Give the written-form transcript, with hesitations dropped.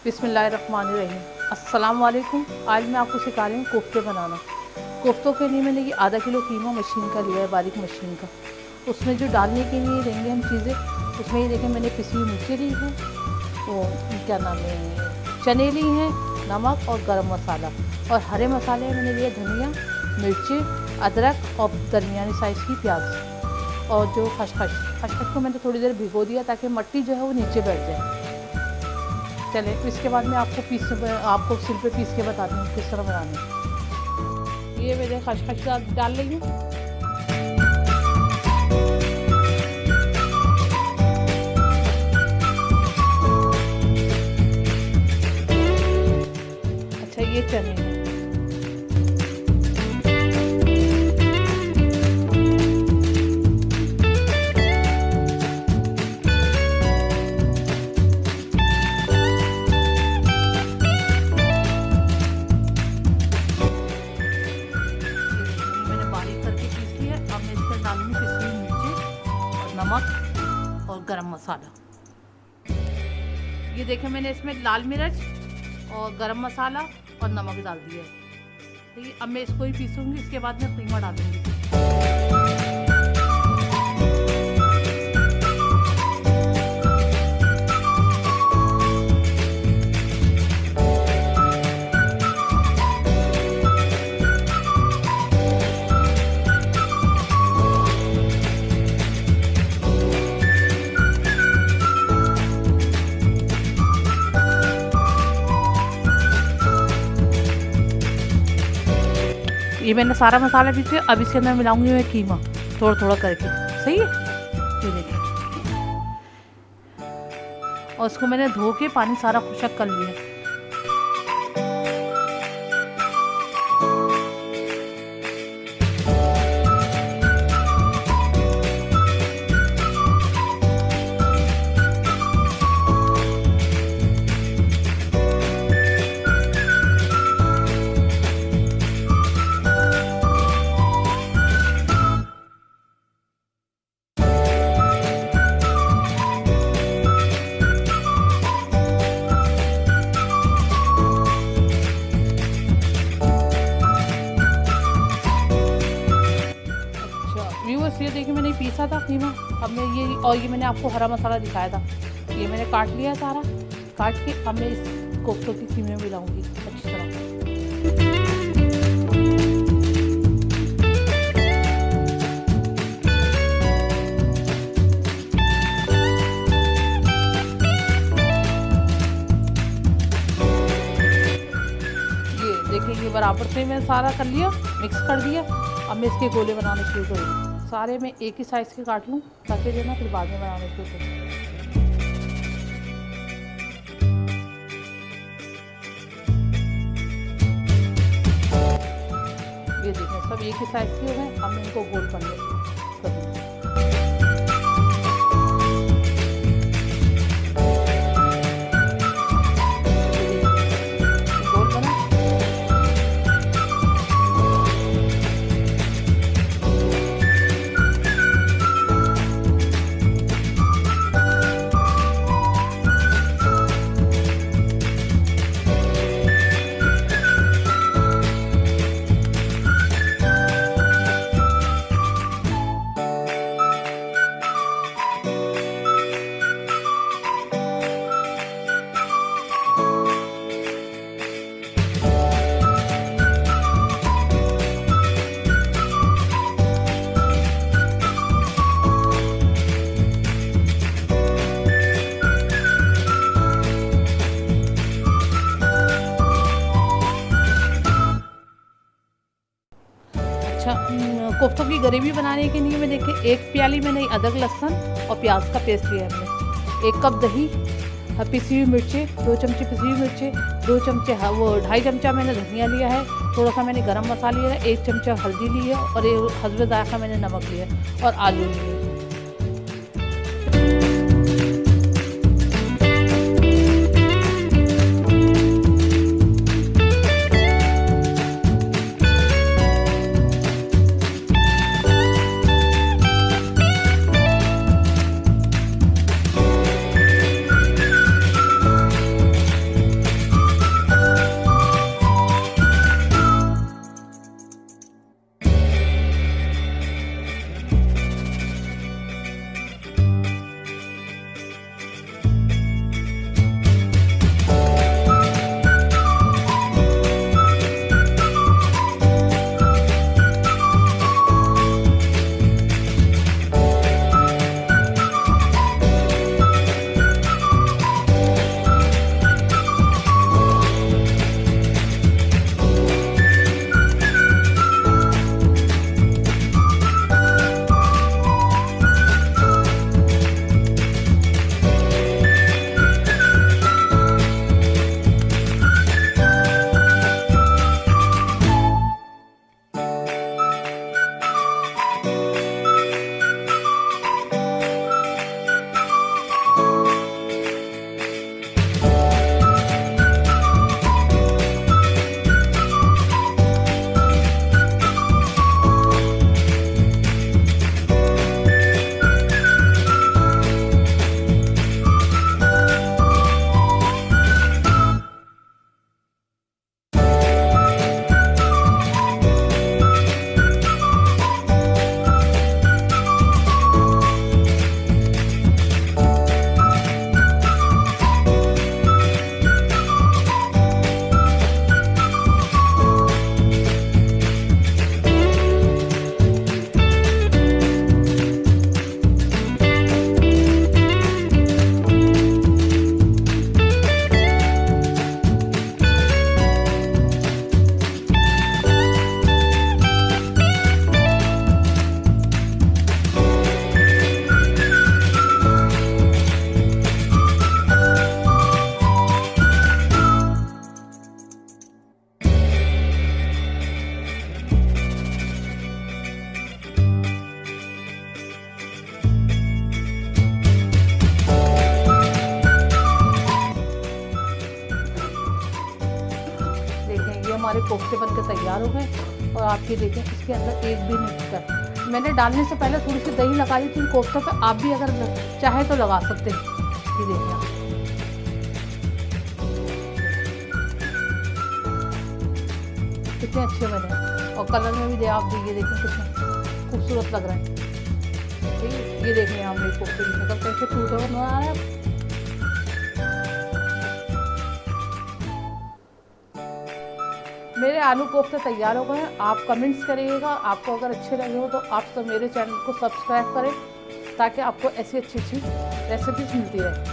बिस्मिल्लाहिर्रहमानिर्रहीम। अस्सलाम वालेकुम। आज मैं आपको सिखा रही हूँ कोफ्ते बनाना। कोफ्तों के लिए मैंने ये आधा किलो कीमा मशीन का लिया है, बारीक मशीन का। उसमें जो डालने के लिए लेंगे हम चीज़ें, उसमें ये देखें मैंने पिसी हुई मिर्ची ली है, वो क्या नाम है, चने ली हैं, नमक और गरम मसाला और हरे मसाले मैंने लिए धनिया, मिर्ची, अदरक और दरमियानी साइज़ की प्याज और जो खसखस को मैंने थोड़ी देर भिगो दिया ताकि मट्टी जो है वो नीचे बैठ जाए। चले इसके बाद मैं आपको सिल पे पीस के बताती हूँ किस तरह बनानी। ये मैंने खसखस डाल रही हूँ। अच्छा ये चने हैं, डालूंगी पिसी हुई मिर्ची और नमक और गरम मसाला। ये देखें मैंने इसमें लाल मिर्च और गरम मसाला और नमक डाल दिया है। ठीक है, अब मैं इसको ही पीसूंगी, इसके बाद मैं कीमा डालूंगी। ये मैंने सारा मसाला पीस लिया। अब इसके अंदर मिलाऊंगी मैं कीमा थोड़ा थोड़ा करके। सही है, ये देखिए। और उसको मैंने धो के पानी सारा खुशक कर लिया। ये देखिए मैंने पीसा था कीमा। अब मैं ये मैंने आपको हरा मसाला दिखाया था, ये मैंने काट लिया सारा। काट के अब मैं इस कोफ्तों की कीमे में मिलाऊंगी अच्छी तरह। ये देखिए ये बराबर से मैं सारा कर लिया, मिक्स कर दिया। अब मैं इसके गोले बनाने शुरू करूँगी। सारे मैं एक ही साइज़ के काट लूँ ताकि जो ना फिर बाद में बनाने शुरू करूँ। ये देखें सब एक ही साइज़ के हो गए। अब मैं इनको गोल कर लूँगी। कोफ्तों की ग्रेवी बनाने के लिए मैं देखिए 1 प्याली मैंने अदरक लहसुन और प्याज का पेस्ट लिया है हमने। 1 कप दही, पिसी हुई मिर्ची 2 चमचे, पिसी हुई मिर्ची 2 चमचे, वो 2.5 चमचा मैंने धनिया लिया है, थोड़ा सा मैंने गरम मसाला लिया है, 1 चमचा हल्दी ली है और हस्बे जायका मैंने नमक लिया है और आलू लिए। हमारे कोफ्ते बन के तैयार हो गए। और आप ये देखें इसके अंदर एक भी नहीं टूटा। मैंने डालने से पहले थोड़ी सी दही लगाई थी कोफ्तों पे, आप भी अगर चाहे तो लगा सकते हैं। ये देखिए आप, कितने अच्छे बने और कलर में भी आप ये देखें कितना खूबसूरत लग रहा है। ठीक है, ये देख रहे हैं आप मेरे कोफ्ते की मतलब कैसे टूटे हुए नजर आ रहा है। मेरे आलू कोफ्ते तैयार हो गए हैं। आप कमेंट्स करिएगा, आपको अगर अच्छे लगे हो तो आप तो मेरे चैनल को सब्सक्राइब करें ताकि आपको ऐसी अच्छी रेसिपीज मिलती रहे।